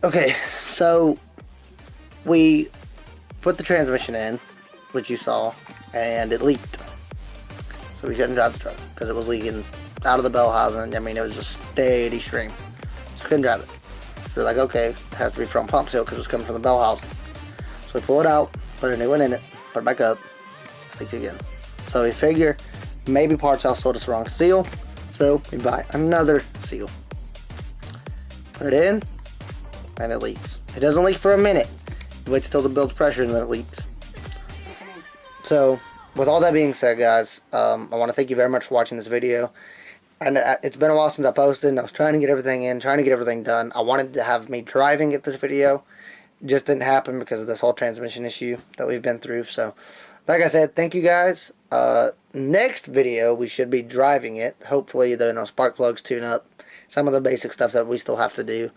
Okay, so we put the transmission in, which you saw, and it leaked. So we couldn't drive the truck because it was leaking out of the bell housing. I mean, it was just steady stream. So we couldn't drive it. So we're like, okay, it has to be from pump seal because it was coming from the bell housing. So we pull it out, put a new one in it, put it back up, leak again. So we figure maybe parts house sold us the wrong seal. So we buy another seal. Put it in, and it leaks. It doesn't leak for a minute. It waits till it builds pressure and then it leaks. So, with all that being said, guys, I want to thank you very much for watching this video. And it's been a while since I posted, and I was trying to get everything in, trying to get everything done. I wanted to have me driving at this video. It just didn't happen because of this whole transmission issue that we've been through. So, like I said, thank you guys. Next video, we should be driving it. Hopefully, the spark plugs tune up. Some of the basic stuff that we still have to do.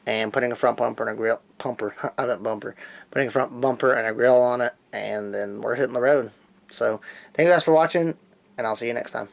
And putting a front bumper and a grill, putting a front bumper and a grill on it. And then we're hitting the road. So, thank you guys for watching, and I'll see you next time.